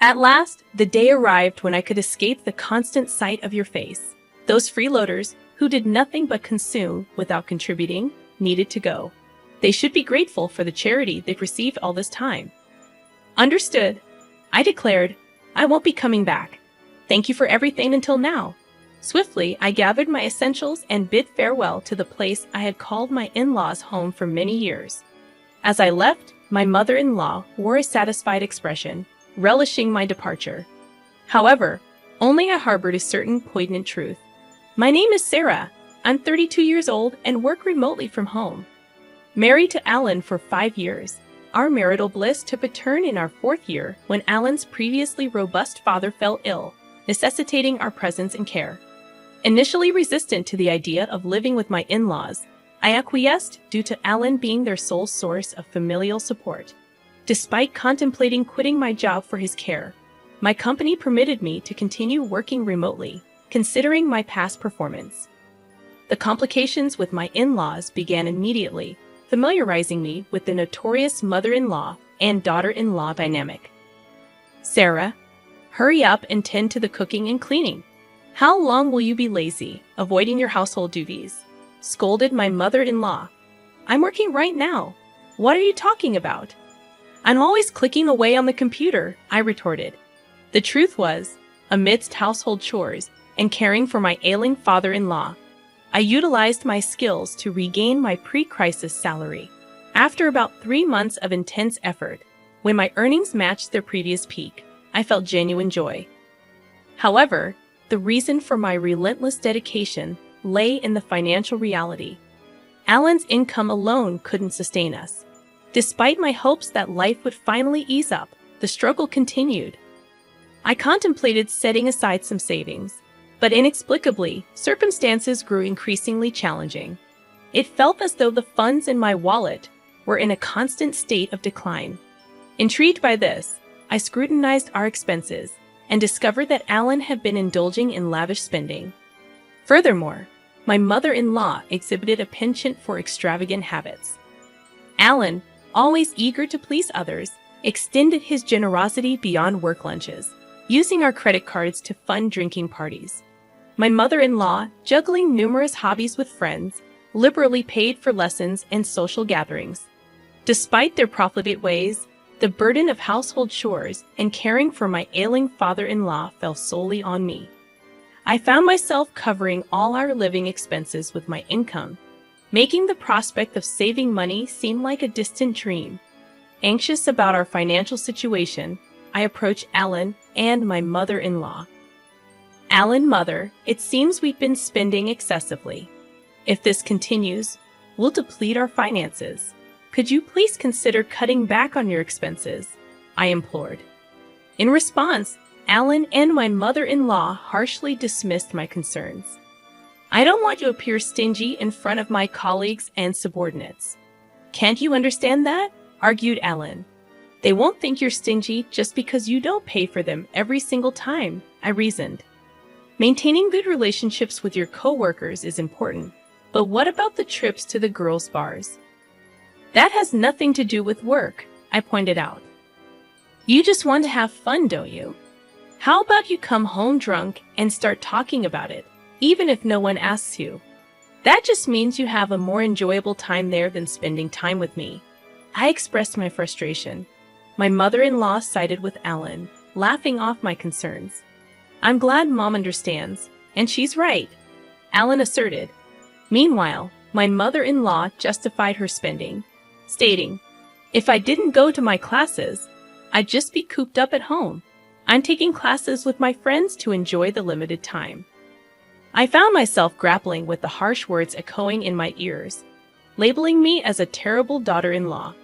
At last, the day arrived when I could escape the constant sight of your face. Those freeloaders, who did nothing but consume without contributing, needed to go. They should be grateful for the charity they've received all this time. Understood, I declared. I won't be coming back. Thank you for everything until now. Swiftly, I gathered my essentials and bid farewell to the place I had called my in-laws' home for many years. As I left, my mother-in-law wore a satisfied expression, relishing my departure. However, only I harbored a certain poignant truth. My name is Sarah. I'm 32 years old and work remotely from home. Married to Alan for 5 years, our marital bliss took a turn in our 4th year when Alan's previously robust father fell ill, necessitating our presence and care. Initially resistant to the idea of living with my in-laws, I acquiesced due to Alan being their sole source of familial support. Despite contemplating quitting my job for his care, my company permitted me to continue working remotely, considering my past performance. The complications with my in-laws began immediately, familiarizing me with the notorious mother-in-law and daughter-in-law dynamic. Sarah, hurry up and tend to the cooking and cleaning. How long will you be lazy, avoiding your household duties? Scolded my mother-in-law. I'm working right now. What are you talking about? I'm always clicking away on the computer, I retorted. The truth was, amidst household chores and caring for my ailing father-in-law, I utilized my skills to regain my pre-crisis salary. After about 3 months of intense effort, when my earnings matched their previous peak, I felt genuine joy. However, the reason for my relentless dedication lay in the financial reality. Alan's income alone couldn't sustain us. Despite my hopes that life would finally ease up, the struggle continued. I contemplated setting aside some savings, but inexplicably, circumstances grew increasingly challenging. It felt as though the funds in my wallet were in a constant state of decline. Intrigued by this, I scrutinized our expenses and discovered that Alan had been indulging in lavish spending. Furthermore, my mother-in-law exhibited a penchant for extravagant habits. Alan, always eager to please others, extended his generosity beyond work lunches, using our credit cards to fund drinking parties. My mother-in-law, juggling numerous hobbies with friends, liberally paid for lessons and social gatherings. Despite their profligate ways, the burden of household chores and caring for my ailing father-in-law fell solely on me. I found myself covering all our living expenses with my income, making the prospect of saving money seem like a distant dream. Anxious about our financial situation, I approached Alan and my mother-in-law. Alan, mother, it seems we've been spending excessively. If this continues, we'll deplete our finances. Could you please consider cutting back on your expenses? I implored. In response, Alan and my mother-in-law harshly dismissed my concerns. I don't want you to appear stingy in front of my colleagues and subordinates. Can't you understand that? Argued Alan. They won't think you're stingy just because you don't pay for them every single time, I reasoned. Maintaining good relationships with your coworkers is important, but what about the trips to the girls' bars? That has nothing to do with work, I pointed out. You just want to have fun, don't you? How about you come home drunk and start talking about it, even if no one asks you? That just means you have a more enjoyable time there than spending time with me. I expressed my frustration. My mother-in-law sided with Alan, laughing off my concerns. I'm glad Mom understands, and she's right, Alan asserted. Meanwhile, my mother-in-law justified her spending, stating, if I didn't go to my classes, I'd just be cooped up at home. I'm taking classes with my friends to enjoy the limited time. I found myself grappling with the harsh words echoing in my ears, labeling me as a terrible daughter-in-law.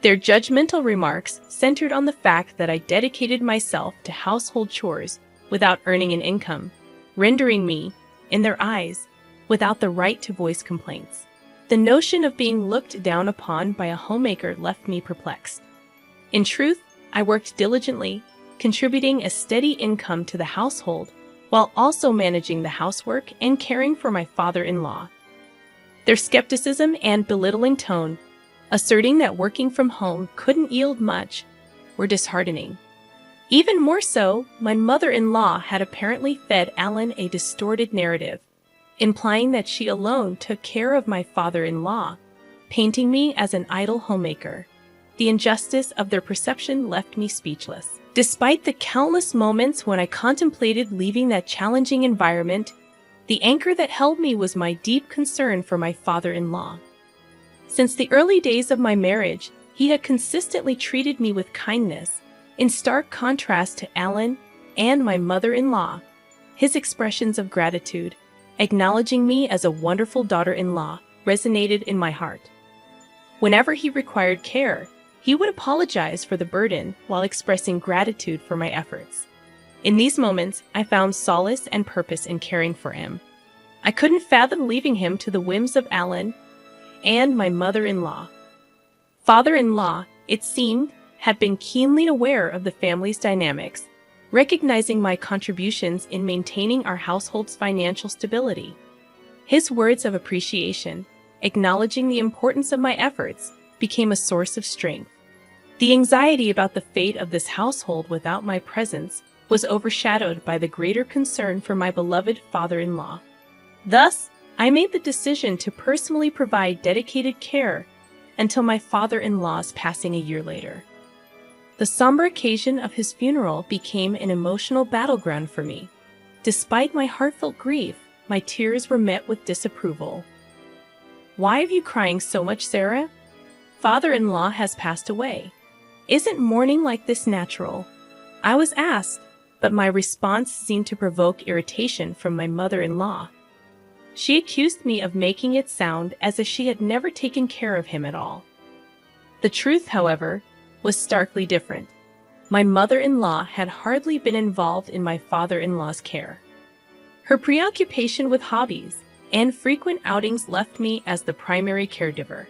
Their judgmental remarks centered on the fact that I dedicated myself to household chores without earning an income, rendering me, in their eyes, without the right to voice complaints. The notion of being looked down upon by a homemaker left me perplexed. In truth, I worked diligently, contributing a steady income to the household, while also managing the housework and caring for my father-in-law. Their skepticism and belittling tone, asserting that working from home couldn't yield much, were disheartening. Even more so, my mother-in-law had apparently fed Alan a distorted narrative, implying that she alone took care of my father-in-law, painting me as an idle homemaker. The injustice of their perception left me speechless. Despite the countless moments when I contemplated leaving that challenging environment, the anchor that held me was my deep concern for my father-in-law. Since the early days of my marriage, he had consistently treated me with kindness, in stark contrast to Alan and my mother-in-law. His expressions of gratitude, acknowledging me as a wonderful daughter-in-law, resonated in my heart. Whenever he required care, he would apologize for the burden while expressing gratitude for my efforts. In these moments, I found solace and purpose in caring for him. I couldn't fathom leaving him to the whims of Alan and my mother-in-law. Father-in-law, it seemed, had been keenly aware of the family's dynamics, recognizing my contributions in maintaining our household's financial stability. His words of appreciation, acknowledging the importance of my efforts, became a source of strength. The anxiety about the fate of this household without my presence was overshadowed by the greater concern for my beloved father-in-law. Thus, I made the decision to personally provide dedicated care until my father-in-law's passing a year later. The somber occasion of his funeral became an emotional battleground for me. Despite my heartfelt grief, my tears were met with disapproval. "Why are you crying so much, Sarah? Father-in-law has passed away. Isn't mourning like this natural?" I was asked, but my response seemed to provoke irritation from my mother-in-law. She accused me of making it sound as if she had never taken care of him at all. The truth, however, was starkly different. My mother-in-law had hardly been involved in my father-in-law's care. Her preoccupation with hobbies and frequent outings left me as the primary caregiver.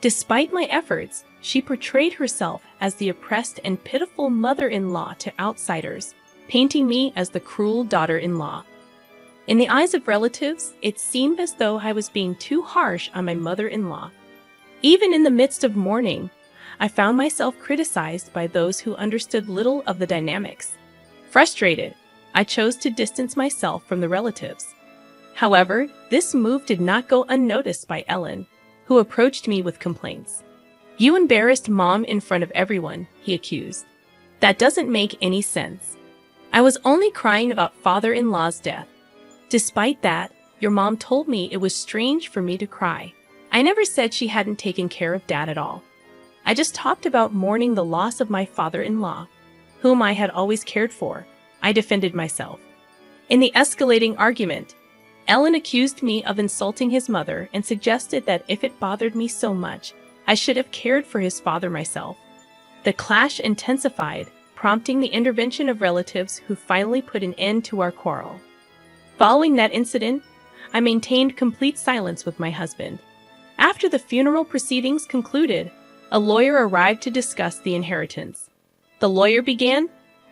Despite my efforts, she portrayed herself as the oppressed and pitiful mother-in-law to outsiders, painting me as the cruel daughter-in-law. In the eyes of relatives, it seemed as though I was being too harsh on my mother-in-law. Even in the midst of mourning, I found myself criticized by those who understood little of the dynamics. Frustrated, I chose to distance myself from the relatives. However, this move did not go unnoticed by Ellen, who approached me with complaints. "You embarrassed Mom in front of everyone," he accused. "That doesn't make any sense. I was only crying about father-in-law's death. Despite that, your mom told me it was strange for me to cry. I never said she hadn't taken care of Dad at all. I just talked about mourning the loss of my father-in-law, whom I had always cared for," I defended myself. In the escalating argument, Ellen accused me of insulting his mother and suggested that if it bothered me so much, I should have cared for his father myself. The clash intensified, prompting the intervention of relatives who finally put an end to our quarrel. Following that incident, I maintained complete silence with my husband. After the funeral proceedings concluded, a lawyer arrived to discuss the inheritance. The lawyer began,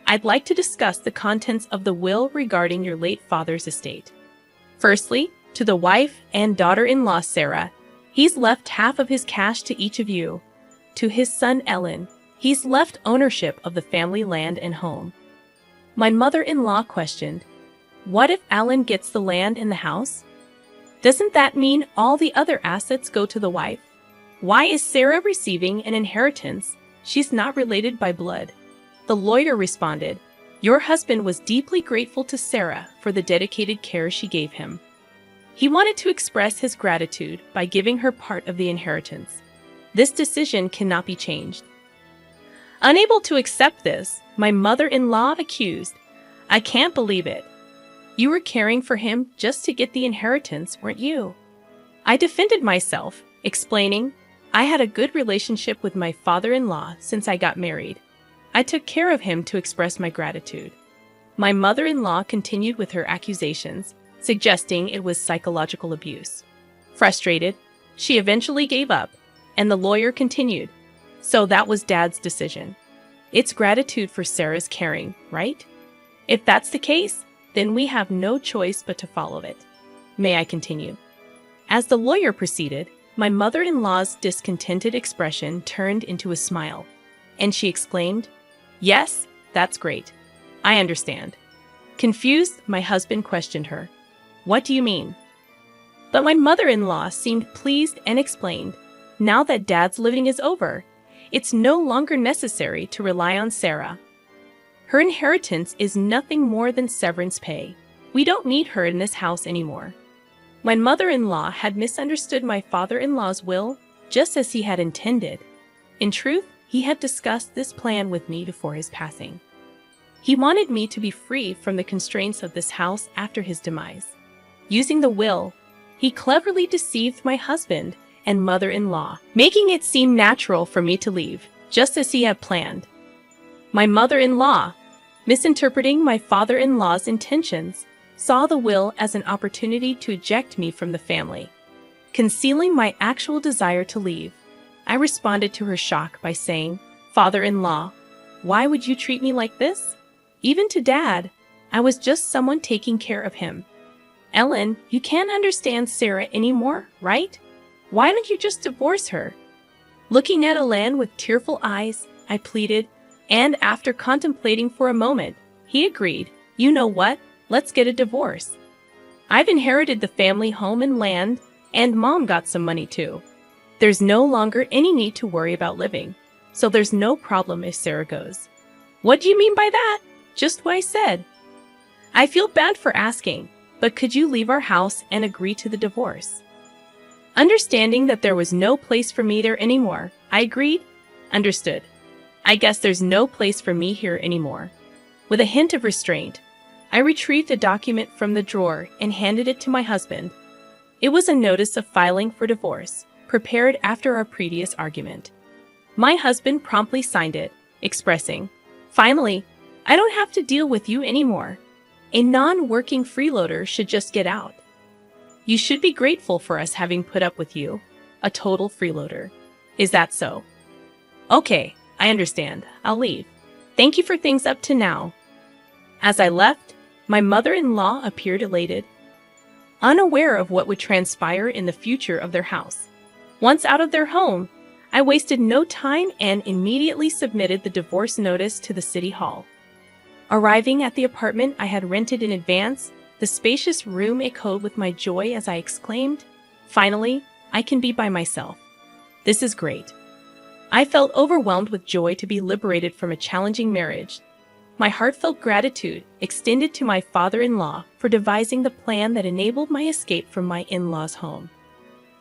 "I'd like to discuss the contents of the will regarding your late father's estate. Firstly, to the wife and daughter-in-law Sarah, he's left half of his cash to each of you. To his son Ellen, he's left ownership of the family land and home." My mother-in-law questioned, "What if Alan gets the land and the house? Doesn't that mean all the other assets go to the wife? Why is Sarah receiving an inheritance? She's not related by blood." The lawyer responded, "Your husband was deeply grateful to Sarah for the dedicated care she gave him. He wanted to express his gratitude by giving her part of the inheritance. This decision cannot be changed." Unable to accept this, my mother-in-law accused, "I can't believe it. You were caring for him just to get the inheritance, weren't you?" I defended myself, explaining, "I had a good relationship with my father-in-law since I got married. I took care of him to express my gratitude." My mother-in-law continued with her accusations, suggesting it was psychological abuse. Frustrated, she eventually gave up, and the lawyer continued, "So that was Dad's decision. It's gratitude for Sarah's caring, right? If that's the case, then we have no choice but to follow it. May I continue?" As the lawyer proceeded, my mother-in-law's discontented expression turned into a smile, and she exclaimed, "Yes, That's great. I understand. Confused, my husband questioned her. What do you mean? But my mother-in-law seemed pleased and explained, now that Dad's living is over, it's no longer necessary to rely on Sarah. Her inheritance is nothing more than severance pay. We don't need her in this house anymore. My mother-in-law had misunderstood my father-in-law's will just as he had intended. In truth, he had discussed this plan with me before his passing. He wanted me to be free from the constraints of this house after his demise. Using the will, he cleverly deceived my husband and mother-in-law, making it seem natural for me to leave, just as he had planned. My mother-in-law, misinterpreting my father-in-law's intentions, saw the will as an opportunity to eject me from the family. Concealing my actual desire to leave, I responded to her shock by saying, "Father-in-law, why would you treat me like this? Even to Dad, I was just someone taking care of him. Ellen, you can't understand Sarah anymore, right? Why don't you just divorce her?" Looking at Ellen with tearful eyes, I pleaded, and after contemplating for a moment, he agreed. "You know what? Let's get a divorce. I've inherited the family home and land, and Mom got some money too. There's no longer any need to worry about living, so there's no problem if Sarah goes." "What do you mean by that?" "Just what I said. I feel bad for asking, but could you leave our house and agree to the divorce?" Understanding that there was no place for me there anymore, I agreed. "Understood. I guess there's no place for me here anymore." With a hint of restraint, I retrieved a document from the drawer and handed it to my husband. It was a notice of filing for divorce, prepared after our previous argument. My husband promptly signed it, expressing, "Finally, I don't have to deal with you anymore. A non-working freeloader should just get out. You should be grateful for us having put up with you, a total freeloader. Is that so?" "Okay, I understand. I'll leave. Thank you for things up to now." As I left, my mother-in-law appeared elated, unaware of what would transpire in the future of their house. Once out of their home, I wasted no time and immediately submitted the divorce notice to the city hall. Arriving at the apartment I had rented in advance, the spacious room echoed with my joy as I exclaimed, "Finally, I can be by myself. This is great." I felt overwhelmed with joy to be liberated from a challenging marriage. My heartfelt gratitude extended to my father-in-law for devising the plan that enabled my escape from my in-laws' home.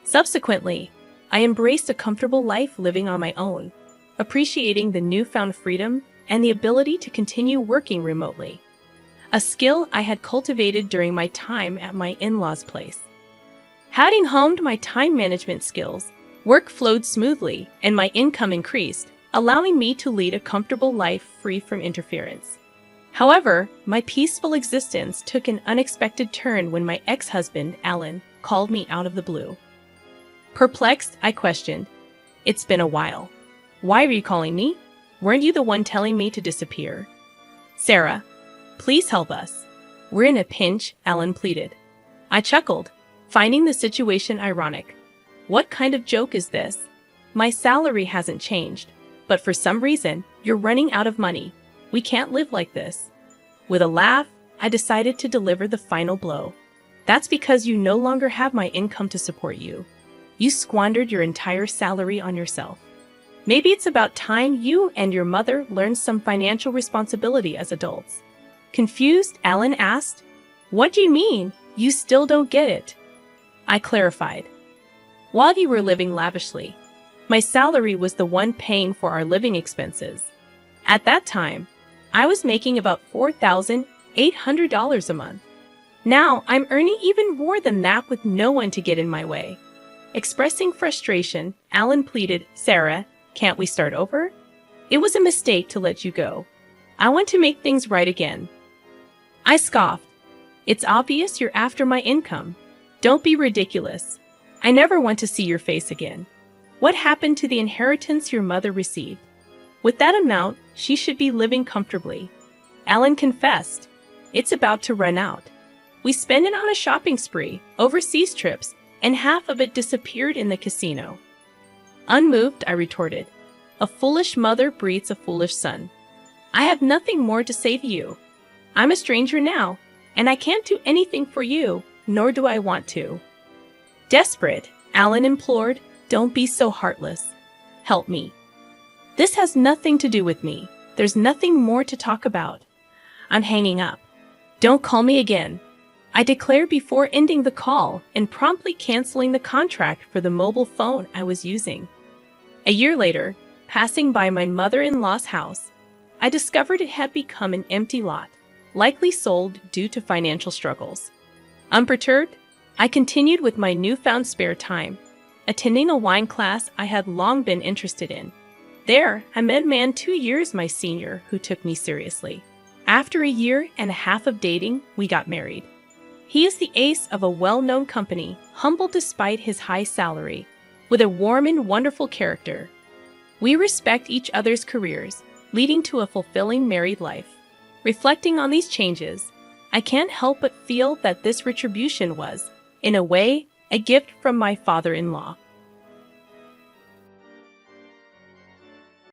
Subsequently, I embraced a comfortable life living on my own, appreciating the newfound freedom and the ability to continue working remotely, a skill I had cultivated during my time at my in-laws' place. Having honed my time management skills, work flowed smoothly and my income increased, allowing me to lead a comfortable life free from interference. However, my peaceful existence took an unexpected turn when my ex-husband, Alan, called me out of the blue. Perplexed, I questioned, "It's been a while. Why are you calling me? Weren't you the one telling me to disappear?" "Sarah, please help us. We're in a pinch," Alan pleaded. I chuckled, finding the situation ironic. "What kind of joke is this? My salary hasn't changed, but for some reason, you're running out of money. We can't live like this." With a laugh, I decided to deliver the final blow. "That's because you no longer have my income to support you. You squandered your entire salary on yourself. Maybe it's about time you and your mother learned some financial responsibility as adults." Confused, Alan asked, "What do you mean? You still don't get it?" I clarified. "While you were living lavishly, my salary was the one paying for our living expenses. At that time, I was making about $4,800 a month. Now I'm earning even more than that with no one to get in my way." Expressing frustration, Alan pleaded, "Sarah, can't we start over? It was a mistake to let you go. I want to make things right again." I scoffed. "It's obvious you're after my income. Don't be ridiculous. I never want to see your face again. What happened to the inheritance your mother received? With that amount, she should be living comfortably." Alan confessed, "It's about to run out. We spent it on a shopping spree, overseas trips, and half of it disappeared in the casino." Unmoved, I retorted, "A foolish mother breeds a foolish son. I have nothing more to say to you. I'm a stranger now, and I can't do anything for you, nor do I want to." Desperate, Alan implored, "Don't be so heartless. Help me. This has nothing to do with me. There's nothing more to talk about. I'm hanging up. Don't call me again," I declared before ending the call and promptly canceling the contract for the mobile phone I was using. A year later, passing by my mother-in-law's house, I discovered it had become an empty lot, likely sold due to financial struggles. Unperturbed, I continued with my newfound spare time, attending a wine class I had long been interested in. There, I met a man 2 years my senior who took me seriously. After a year and a half of dating, we got married. He is the ace of a well-known company, humble despite his high salary, with a warm and wonderful character. We respect each other's careers, leading to a fulfilling married life. Reflecting on these changes, I can't help but feel that this retribution was, in a way, a gift from my father-in-law.